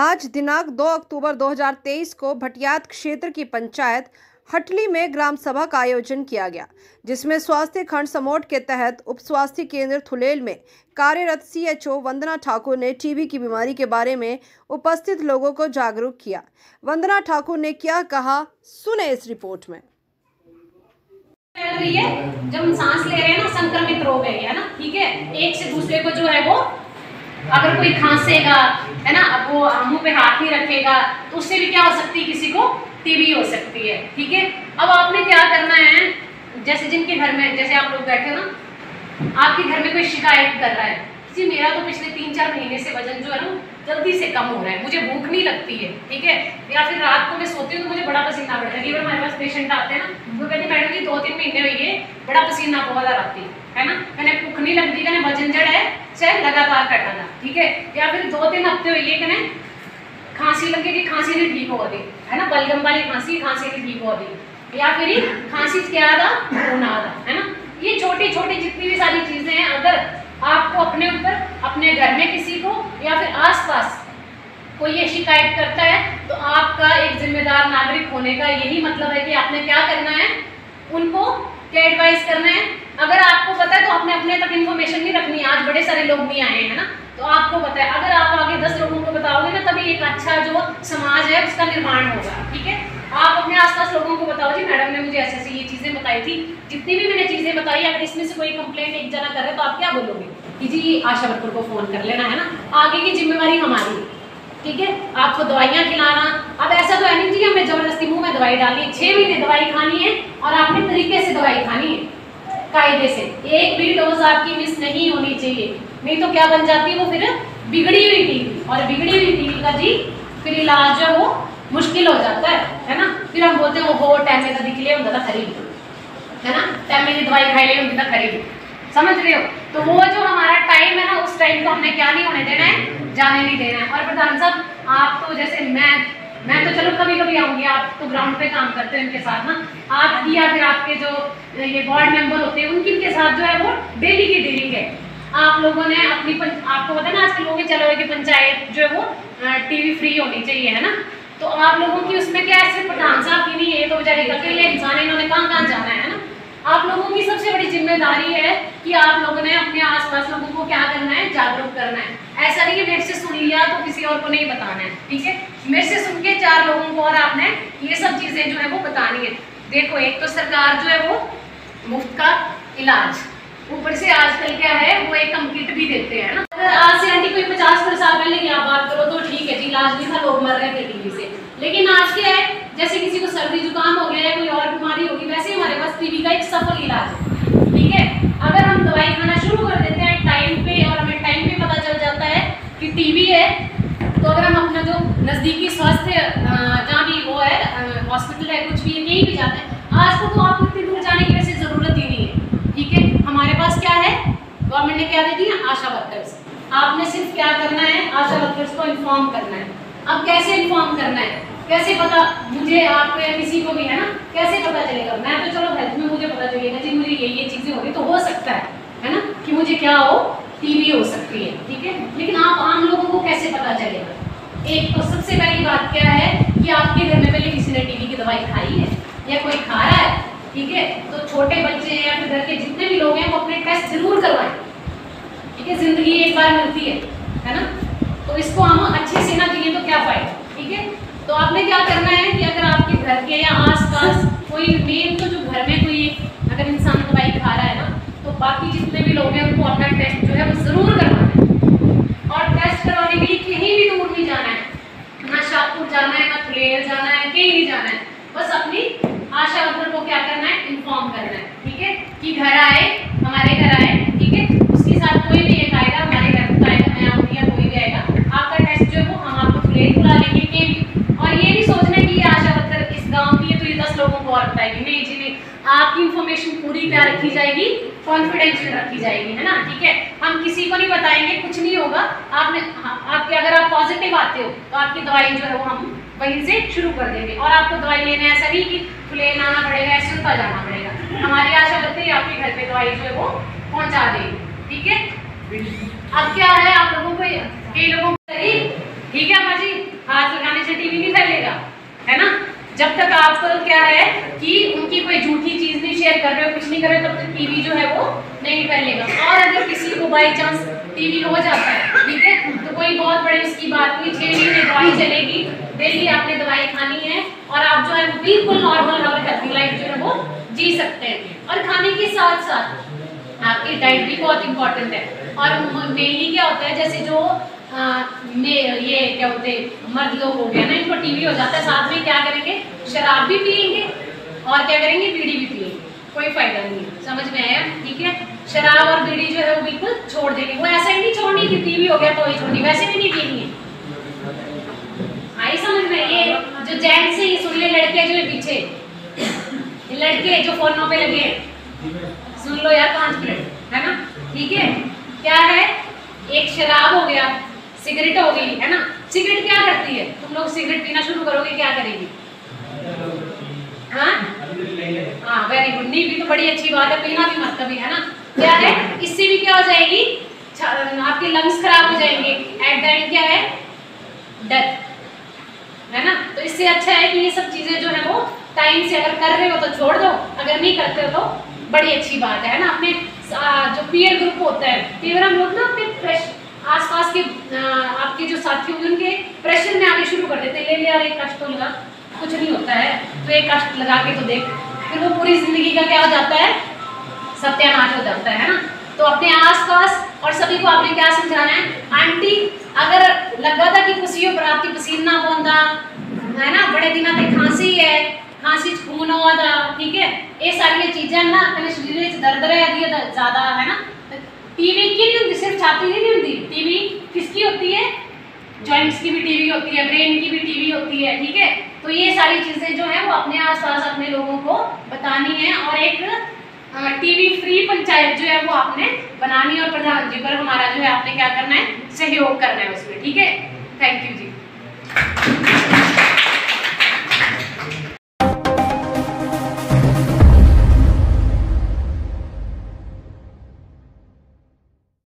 आज दिनांक 2 अक्टूबर 2023 को भटियात क्षेत्र की पंचायत हटली में ग्राम सभा का आयोजन किया गया, जिसमें स्वास्थ्य खंड समोट के तहत उप स्वास्थ्य केंद्र थुलेल में कार्यरत CHO वंदना ठाकुर ने टीबी की बीमारी के बारे में उपस्थित लोगों को जागरूक किया। वंदना ठाकुर ने क्या कहा, सुने इस रिपोर्ट में। जब हम सांस ले रहे हैं ना, संक्रमित रोग है ना, ठीक है। एक से दूसरे को जो है वो, अगर कोई खांसेगा है ना, अब वो मुंह पे हाथ नहीं रखेगा तो उससे भी क्या हो सकती है, किसी को टीबी हो सकती है, ठीक है। अब आपने क्या करना है, जैसे जिनके घर में, जैसे आप लोग बैठे हो ना, आपके घर में कोई शिकायत कर रहा है जी, मेरा तो पिछले 3-4 महीने से वजन जो है ना जल्दी से कम हो रहा है, मुझे भूख नहीं लगती है, ठीक है। या फिर रात को मैं सोती हूँ तो मुझे बड़ा पसीना पड़ता है। हमारे पास पेशेंट आते हैं ना, वो कहते हैं मैडम जी 2-3 महीने हुई है, बड़ा पसीना बहुत आती है ना, कहने भूख नहीं लगती, कहने वजन जड़ है चाहे लगातार कटा था, ठीक है। या फिर 2-3 हफ्ते हुई है, कहने खांसी लगेगी, खांसी नहीं ठीक हो रही है ना, बलगम वाली खांसी नहीं ठीक हो रही, या फिर खांसी क्या था, रोना था, है ना। ये छोटी छोटी जितनी भी सारी चीजें हैं, अगर आपको अपने ऊपर, अपने घर में किसी को या फिर आसपास कोई ये शिकायत करता है, तो आपका एक जिम्मेदार नागरिक होने का यही मतलब है कि आपने क्या करना है, उनको क्या एडवाइस करना है। अगर आपको पता है तो आपने अपने तक इन्फॉर्मेशन नहीं रखनी। आज बड़े सारे लोग नहीं आए हैं ना, तो आपको पता है, अगर आप आगे 10 लोगों को बताओगे ना, तभी एक अच्छा जो समाज है उसका निर्माण होगा, ठीक है। आप अपने आसपास लोगों को बताओ जी, मैडम ने मुझे ऐसे ऐसे ये चीजें बताई थी, जितनी भी मैंने चीजें बताई, अगर इसमें से कोई कंप्लेंट एक जना कर रहे तो आप क्या बोलोगे कि जी आशा वर्कर को फोन कर लेना, है ना। आगे की जिम्मेवारी हमारी, ठीक है। आपको दवाइयाँ खिलाना, अब ऐसा तो है नहीं जी हमें जबरदस्ती मुंह में दवाई डाली, 6 महीने दवाई खानी है और आपने तरीके से दवाई खानी है, कायदे से। एक भी डोज आपकी मिस नहीं होनी चाहिए, नहीं तो क्या बन जाती है वो, फिर बिगड़ी हुई टीबी, और बिगड़ी हुई टीबी का जी फिर इलाज जो वो मुश्किल हो जाता है ना। फिर हम बोलते हैं वो टाइम में दिख लिया होता था खरीद, है ना, टाइम में दवाई खाई ले होती था खरीद, समझ रहे हो। तो वो जो हमारा टाइम है ना, उस टाइम को हमने क्या नहीं होने देना है, जाने नहीं देना है। और प्रधान साहब, आप तो जैसे मैं तो चलो कभी कभी आऊंगी, आप तो ग्राउंड पे काम करते हैं उनके साथ ना, आपकी या फिर आपके जो ये वार्ड मेंबर होते हैं उनके साथ जो है वो डेली की डीलिंग है। आप लोगों ने अपनी आपको पता है ना, आजकल लोग चलो कि पंचायत जो है वो टीबी फ्री होनी चाहिए, है ना। तो आप लोगों की उसमें क्या है, सिर्फ प्रधान साहब की नहीं है, तो बेचारे अकेले इंसान है, इन्होंने कहाँ जाना है ना। आप लोगों की सबसे बड़ी जिम्मेदारी है कि आप लोगों ने अपने आसपास लोगों को क्या करना है, जागरूक करना है। ऐसा नहीं कि मेरे से सुन लिया तो किसी और को नहीं बताना है, ठीक है। मेरे से सुन के 4 लोगों को और आपने ये सब चीजें जो है वो बतानी है। देखो, एक तो सरकार जो है वो मुफ्त का इलाज, ऊपर से आजकल क्या है वो एक हम किट भी देते हैं ना। अगर आज से आंटी कोई 50 साल पहले की आप बात करो तो ठीक है जी, इलाज नहीं था, लोग मर रहे थे टीबी से। लेकिन आज क्या है, जैसे किसी को सर्दी जुकाम हो गया या कोई और बीमारी होगी, वैसे हमारे पास टीबी का एक सफल इलाज है, ठीक है। अगर हम दवाई खाना शुरू कर देते हैं टाइम पे, और हमें टाइम पे पता चल जाता है कि टीबी है, तो अगर हम अपना जो नजदीकी स्वास्थ्य जहाँ भी वो है, हॉस्पिटल है, कुछ भी है, कहीं भी जाते हैं, आज तो आपको इतनी दूर जाने की वैसे जरूरत ही नहीं है, ठीक है। हमारे पास क्या है, गवर्नमेंट ने क्या दे दी है, आशा वर्कर्स। आपने सिर्फ क्या करना है, आशा वर्कर्स को इन्फॉर्म करना है। अब कैसे इन्फॉर्म करना है, कैसे पता, मुझे आपको या किसी को भी, है ना, कैसे पता चलेगा। मैं तो चलो हेल्थ में मुझे पता चलेगा जी मुझे ये चीजें हो रही, तो हो सकता है ना, कि मुझे क्या हो, टीबी हो सकती है, ठीक है। लेकिन आप आम लोगों को कैसे पता चलेगा। एक तो सबसे पहली बात क्या है कि आपके घर में पहले किसी ने टीबी की दवाई खाई है या कोई खा रहा है, ठीक है। तो छोटे बच्चे या फिर घर के जितने भी लोग हैं वो अपने टेस्ट जरूर करवाएं, ठीक है। जिंदगी एक बार मिलती है ना, तो इसको हम अच्छे से ना चाहिए तो क्या फायदा, ठीक है। तो आपने क्या करना है कि अगर आपके घर के या आसपास कोई मेन, तो जो घर में कोई अगर इंसान दवाई खा रहा है ना, तो बाकी जितने भी लोग हैं उनको अपना टेस्ट जो है वो जरूर करवाना है। और टेस्ट करवाने के लिए कहीं भी दूर नहीं जाना है, ना शाहपुर जाना है, ना थुलेल जाना है, कहीं नहीं जाना है। बस अपनी आशा वर्कर को क्या करना है, इन्फॉर्म करना है, ठीक है, कि घर आए, हमारे घर आए, ठीक है। उसके साथ कोई भी एक आएगा, हमारे घर पर आएगा, मैं आऊँगी या कोई भी आएगा, आपका टेस्ट जो है वो हम आपको थुलेल बुला लेंगे, कहीं भी। और ये नहीं सोचना कि ये आशा वर्कर इस गांव की है तो ये 10 लोगों को और बताएगी, नहीं जी नहीं। आपकी इन्फॉर्मेशन पूरी क्या रखी जाएगी, कॉन्फिडेंशियल रखी जाएगी, है ना, ठीक है। हम किसी को नहीं बताएंगे, कुछ नहीं होगा। आपके अगर आप पॉजिटिव आते हो तो आपकी दवाई जो है वो हम वहीं से शुरू कर देंगे, और आपको दवाई लेना ऐसा नहीं कि थुलेल आना पड़ेगा, ऐसे उनका जाना पड़ेगा। हमारी आशा वर्कर आपके घर पे दवाई जो है वो पहुंचा देगी, ठीक है। अब क्या है, आप लोगों को, कई लोगों को, ठीक है अम्मा जी। जब तक आप क्या है कि उनकी कोई झूठी चीज नहीं शेयर कर रहे हो, कुछ नहीं कर रहे हो, तब तक टीवी जो है वो नहीं फैलेगा। और अगर किसी को बाई चांस टीवी हो जाता है, ठीक है, तो कोई बहुत बड़ी उसकी बात नहीं, 6 महीने दवाई चलेगी, डेली आपने दवाई खानी है और आप जो है बिल्कुल नॉर्मल और हेल्थी लाइफ जो है वो जी सकते हैं। और खाने के साथ साथ आपकी डाइट भी बहुत इंपॉर्टेंट है। और मेनली क्या होता है, जैसे जो ये क्या बोलते हैं मर्द लोग हो गए ना, इनको टीवी हो जाता है, साथ में क्या करेंगे, शराब भी पियेंगे और क्या करेंगे, बीड़ी भी पियेंगे, कोई फायदा नहीं है। समझ में आया? ठीक है, शराब और बीड़ी जो है वो बिल्कुल छोड़ देंगे। वो ऐसा ही नहीं छोड़नी कि टीवी हो गया तो ही छोड़नी, वैसे भी नहीं पीनी है। आई समझ में? ये जो जेंट्स है, ये सुन ले, लड़के जो है पीछे, लड़के जो फोनों पे लगे सुन लो यार 5 मिनट, है ना? ठीक है, क्या है, एक शराब हो गया, सिगरेट हो गई, है ना? सिगरेट क्या करती है, तुम लोग सिगरेट पीना शुरू करोगे क्या करेगी? हाँ, वेरी गुड, नहीं भी तो बड़ी अच्छी बात है, पीना भी मत कभी, है ना? क्या है, इससे भी क्या हो जाएगी, आपके लंग्स खराब हो जाएंगे, एट द एंड क्या है, डेथ, है ना? तो इससे अच्छा है कि ये सब चीजें जो है वो टाइम से अगर कर रहे हो तो छोड़ दो, अगर नहीं करते हो तो बड़ी अच्छी बात है ना? अपने जो पीयर ग्रुप होता है, कई बार हम लोग ना अपने आसपास के आपके जो साथी होंगे उनके प्रेशर में आगे शुरू कर देते हैं, ले यार एक कष्ट तो लगा, कुछ नहीं होता है, तो एक कष्ट लगा के तो देख, फिर वो पूरी जिंदगी का क्या हो जाता है, सत्यानाश हो जाता है ना? तो अपने आसपास और सभी को आपने क्या समझाना है, आंटी अगर लगा था कि खुशियों पर आपकी पसीना पौंदा, है ना, बड़े दिनों तक खांसी है, खांसी खून हुआ था, ठीक है, ये सारी चीजें ना अपने शरीर में दर्द रह ज्यादा, है ना? टीवी की नहीं होती, सिर्फ छाती की नहीं होती, टीवी किसकी होती है, जॉइंट्स की भी टीवी होती है, ब्रेन की भी टीवी होती है, ठीक है? तो ये सारी चीजें जो है वो अपने आसपास अपने लोगों को बतानी है और एक टीवी फ्री पंचायत जो है वो आपने बनानी है और प्रधान जी पर हमारा जो है आपने क्या करना है, सहयोग करना है उसमें, ठीक है? Thank you ji.